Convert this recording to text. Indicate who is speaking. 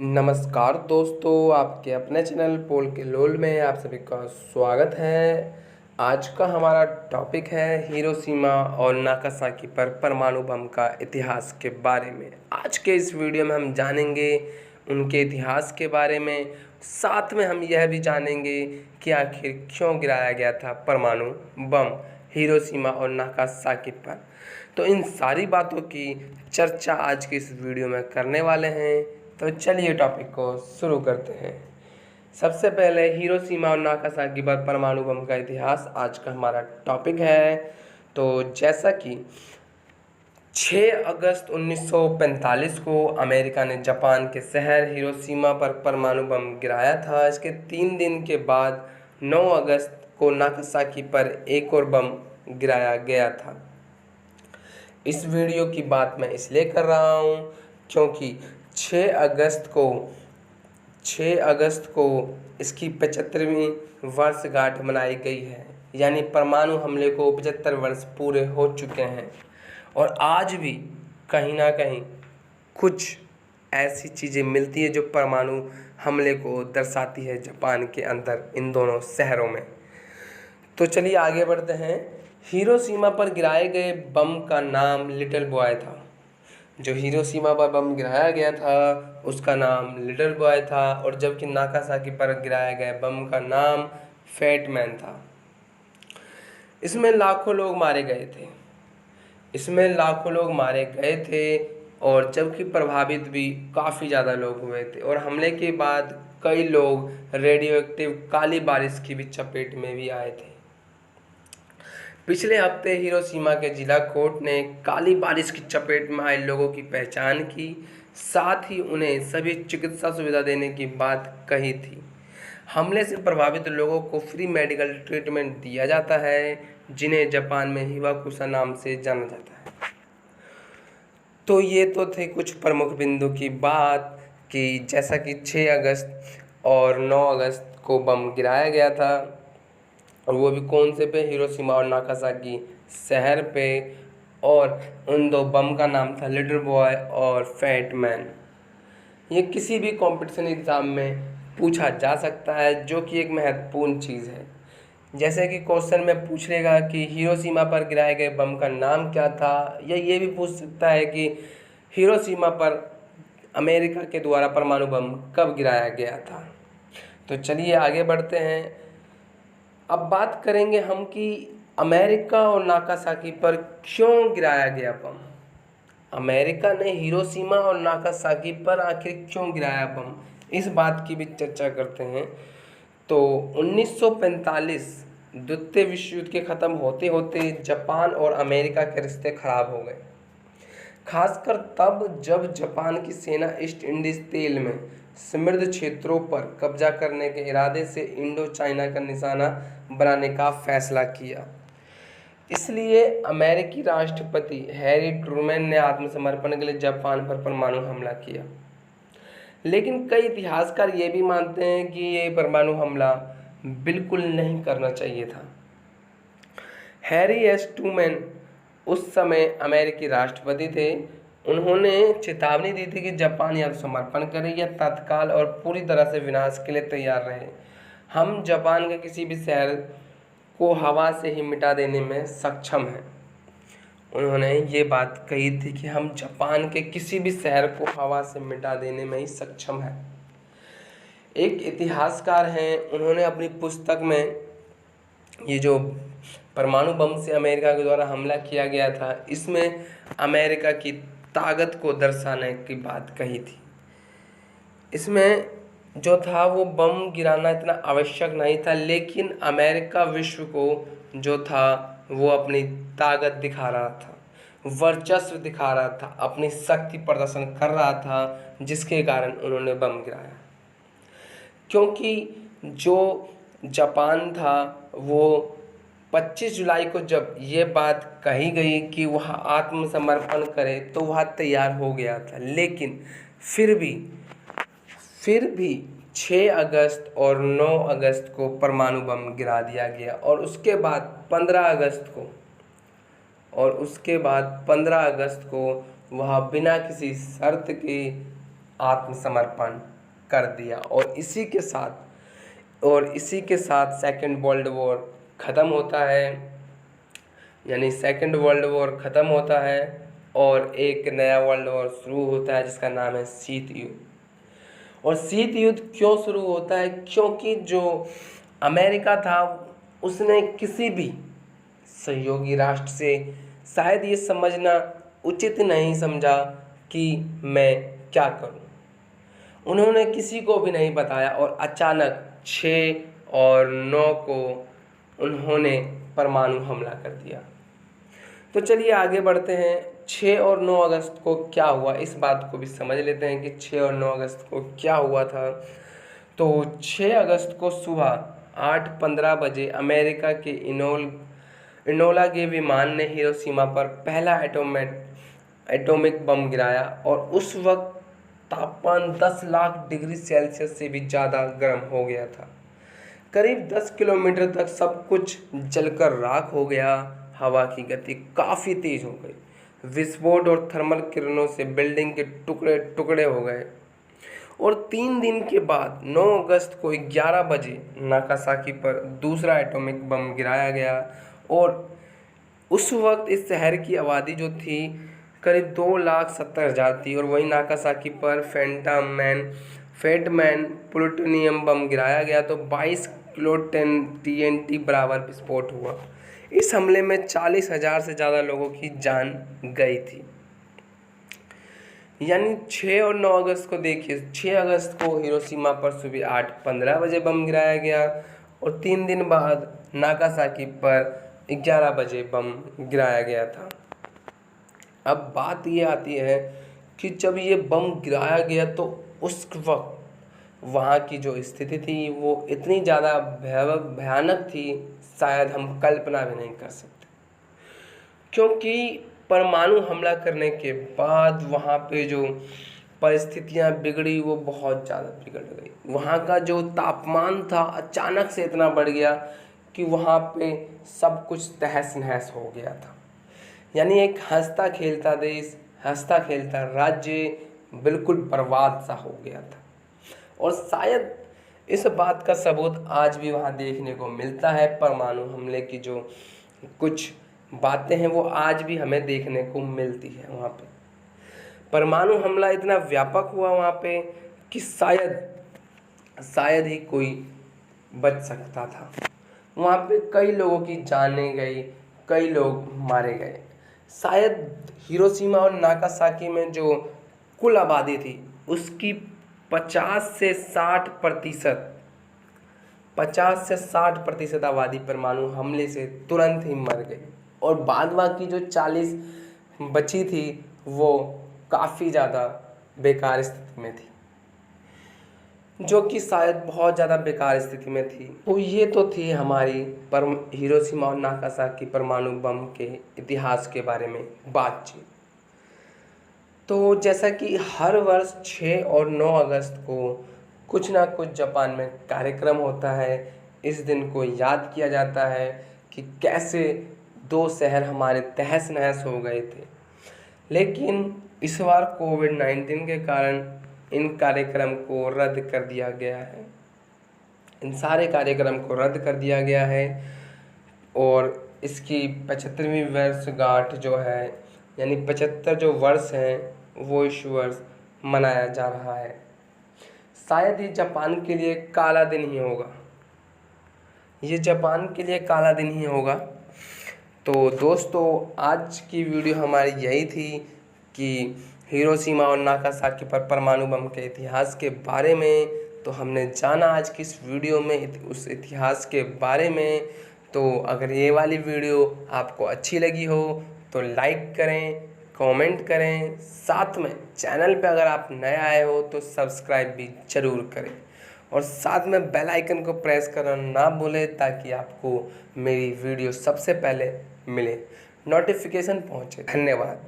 Speaker 1: नमस्कार दोस्तों, आपके अपने चैनल पोल के लोल में आप सभी का स्वागत है। आज का हमारा टॉपिक है हिरोशिमा और नागासाकी पर परमाणु बम का इतिहास के बारे में। आज के इस वीडियो में हम जानेंगे उनके इतिहास के बारे में, साथ में हम यह भी जानेंगे कि आखिर क्यों गिराया गया था परमाणु बम हिरोशिमा और नागासाकी पर। तो इन सारी बातों की चर्चा आज के इस वीडियो में करने वाले हैं। तो चलिए टॉपिक को शुरू करते हैं। सबसे पहले हिरोशिमा और नागासाकी पर परमाणु बम का इतिहास आज का हमारा टॉपिक है। तो जैसा कि 6 अगस्त 1945 को अमेरिका ने जापान के शहर हिरोशिमा पर परमाणु बम गिराया था। इसके 3 दिन के बाद 9 अगस्त को नागासाकी पर एक और बम गिराया गया था। इस वीडियो की बात मैं इसलिए कर रहा हूँ क्योंकि 6 अगस्त को इसकी 75वीं वर्षगांठ मनाई गई है, यानी परमाणु हमले को 75 वर्ष पूरे हो चुके हैं। और आज भी कहीं ना कहीं कुछ ऐसी चीज़ें मिलती है जो परमाणु हमले को दर्शाती है जापान के अंदर, इन दोनों शहरों में। तो चलिए आगे बढ़ते हैं। हिरोशिमा पर गिराए गए बम का नाम लिटिल बॉय था। जो हिरोशिमा पर बम गिराया गया था उसका नाम लिटिल बॉय था, और जबकि नागासाकी पर गिराया गया बम का नाम फैट मैन था। इसमें लाखों लोग मारे गए थे और जबकि प्रभावित भी काफ़ी ज़्यादा लोग हुए थे। और हमले के बाद कई लोग रेडियो एक्टिव काली बारिश की भी चपेट में भी आए थे। पिछले हफ्ते हिरोशिमा के जिला कोर्ट ने काली बारिश की चपेट में आए लोगों की पहचान की, साथ ही उन्हें सभी चिकित्सा सुविधा देने की बात कही थी। हमले से प्रभावित लोगों को फ्री मेडिकल ट्रीटमेंट दिया जाता है, जिन्हें जापान में हिबाकुशा नाम से जाना जाता है। तो ये तो थे कुछ प्रमुख बिंदु की बात कि जैसा कि 6 अगस्त और 9 अगस्त को बम गिराया गया था, और वो भी कौन से पे, हिरोशिमा और नागासाकी शहर पे। और उन दो बम का नाम था लिटिल बॉय और फैट मैन। ये किसी भी कंपटीशन एग्ज़ाम में पूछा जा सकता है, जो कि एक महत्वपूर्ण चीज़ है। जैसे कि क्वेश्चन में पूछ लेगा कि हिरोशिमा पर गिराए गए बम का नाम क्या था, या ये भी पूछ सकता है कि हिरोशिमा पर अमेरिका के द्वारा परमाणु बम कब गिराया गया था। तो चलिए आगे बढ़ते हैं। अब बात करेंगे हम कि अमेरिका और नागासाकी पर क्यों गिराया गया बम। अमेरिका ने हिरोशिमा और नागासाकी पर आखिर क्यों गिराया बम, इस बात की भी चर्चा करते हैं। तो 1945 द्वितीय विश्व युद्ध के ख़त्म होते होते जापान और अमेरिका के रिश्ते खराब हो गए, खासकर तब जब जापान की सेना ईस्ट इंडीज़ तेल में समृद्ध क्षेत्रों पर कब्जा करने के इरादे से इंडो चाइना का निशाना बनाने का फैसला किया। इसलिए अमेरिकी राष्ट्रपति हैरी ट्रूमैन ने आत्मसमर्पण के लिए जापान पर परमाणु हमला किया। लेकिन कई इतिहासकार ये भी मानते हैं कि ये परमाणु हमला बिल्कुल नहीं करना चाहिए था। हैरी एस ट्रूमैन उस समय अमेरिकी राष्ट्रपति थे। उन्होंने चेतावनी दी थी कि जापान या तो समर्पण करे या तत्काल और पूरी तरह से विनाश के लिए तैयार रहे। हम जापान के किसी भी शहर को हवा से ही मिटा देने में सक्षम हैं। उन्होंने ये बात कही थी कि हम जापान के किसी भी शहर को हवा से मिटा देने में ही सक्षम हैं। एक इतिहासकार हैं, उन्होंने अपनी पुस्तक में ये जो परमाणु बम से अमेरिका के द्वारा हमला किया गया था, इसमें अमेरिका की ताकत को दर्शाने की बात कही थी। इसमें जो था वो बम गिराना इतना आवश्यक नहीं था, लेकिन अमेरिका विश्व को जो था वो अपनी ताकत दिखा रहा था, वर्चस्व दिखा रहा था, अपनी शक्ति प्रदर्शन कर रहा था, जिसके कारण उन्होंने बम गिराया। क्योंकि जो जापान था वो 25 जुलाई को जब ये बात कही गई कि वह आत्मसमर्पण करे तो वह तैयार हो गया था, लेकिन फिर भी 6 अगस्त और 9 अगस्त को परमाणु बम गिरा दिया गया। और उसके बाद 15 अगस्त को वह बिना किसी शर्त के आत्मसमर्पण कर दिया। और इसी के साथ सेकंड वर्ल्ड वॉर ख़त्म होता है। यानी सेकंड वर्ल्ड वॉर ख़त्म होता है और एक नया वर्ल्ड वॉर शुरू होता है जिसका नाम है शीत युद्ध। और शीत युद्ध क्यों शुरू होता है? क्योंकि जो अमेरिका था उसने किसी भी सहयोगी राष्ट्र से शायद ये समझना उचित नहीं समझा कि मैं क्या करूं। उन्होंने किसी को भी नहीं बताया और अचानक 6 और 9 को उन्होंने परमाणु हमला कर दिया। तो चलिए आगे बढ़ते हैं। 6 और 9 अगस्त को क्या हुआ इस बात को भी समझ लेते हैं कि 6 और 9 अगस्त को क्या हुआ था। तो 6 अगस्त को सुबह 8:15 बजे अमेरिका के इनोला के विमान ने हिरोशिमा पर पहला एटॉमिक बम गिराया और उस वक्त तापमान 10 लाख डिग्री सेल्सियस से भी ज़्यादा गर्म हो गया था। करीब 10 किलोमीटर तक सब कुछ जलकर राख हो गया। हवा की गति काफ़ी तेज हो गई। विस्फोट और थर्मल किरणों से बिल्डिंग के टुकड़े टुकड़े हो गए। और 3 दिन के बाद 9 अगस्त को 11 बजे नागासाकी पर दूसरा एटॉमिक बम गिराया गया। और उस वक्त इस शहर की आबादी जो थी करीब 2,70,000 थी। और वहीं नागासाकी पर फेटमैन प्लूटोनियम बम गिराया गया तो 22 किलो TNT बराबर विस्फोट हुआ। इस हमले में 40,000 से ज़्यादा लोगों की जान गई थी। यानी 6 और 9 अगस्त को देखिए, 6 अगस्त को हिरोशिमा पर सुबह 8:15 बजे बम गिराया गया और 3 दिन बाद नागासाकी पर 11 बजे बम गिराया गया था। अब बात ये आती है कि जब ये बम गिराया गया तो उस वक्त वहाँ की जो स्थिति थी वो इतनी ज़्यादा भयानक थी, शायद हम कल्पना भी नहीं कर सकते। क्योंकि परमाणु हमला करने के बाद वहाँ पे जो परिस्थितियाँ बिगड़ी वो बहुत ज़्यादा बिगड़ गई। वहाँ का जो तापमान था अचानक से इतना बढ़ गया कि वहाँ पे सब कुछ तहस नहस हो गया था। यानी एक हंसता खेलता देश, हंसता खेलता राज्य बिल्कुल बर्बाद सा हो गया था। और शायद इस बात का सबूत आज भी वहाँ देखने को मिलता है। परमाणु हमले की जो कुछ बातें हैं वो आज भी हमें देखने को मिलती है। वहाँ पे परमाणु हमला इतना व्यापक हुआ वहाँ पे कि शायद ही कोई बच सकता था। वहाँ पे कई लोगों की जानें गई, कई लोग मारे गए। शायद हिरोशिमा और नागासाकी में जो कुल आबादी थी उसकी 50 से 60% आबादी परमाणु हमले से तुरंत ही मर गई। और बाद बाकी जो 40 बची थी वो काफ़ी ज़्यादा बेकार स्थिति में थी, जो कि शायद बहुत ज़्यादा बेकार स्थिति में थी। तो ये तो थी हमारी हिरोशिमा और नागासाकी परमाणु बम के इतिहास के बारे में बातचीत। तो जैसा कि हर वर्ष 6 और 9 अगस्त को कुछ ना कुछ जापान में कार्यक्रम होता है। इस दिन को याद किया जाता है कि कैसे 2 शहर हमारे तहस नहस हो गए थे। लेकिन इस बार कोविड-19 के कारण इन कार्यक्रम को रद्द कर दिया गया है। इन सारे कार्यक्रम को रद्द कर दिया गया है और इसकी 75वीं वर्षगांठ जो है, यानी 75 जो वर्ष हैं वो इस वर्ष मनाया जा रहा है। शायद ये जापान के लिए काला दिन ही होगा। ये जापान के लिए काला दिन ही होगा। तो दोस्तों आज की वीडियो हमारी यही थी कि हिरोशिमा और नागासाकी पर परमाणु बम के इतिहास के बारे में। तो हमने जाना आज की इस वीडियो में उस इतिहास के बारे में। तो अगर ये वाली वीडियो आपको अच्छी लगी हो तो लाइक करें, कमेंट करें, साथ में चैनल पे अगर आप नए आए हो तो सब्सक्राइब भी ज़रूर करें और साथ में बेल आइकन को प्रेस करना ना भूलें ताकि आपको मेरी वीडियो सबसे पहले मिले, नोटिफिकेशन पहुंचे। धन्यवाद।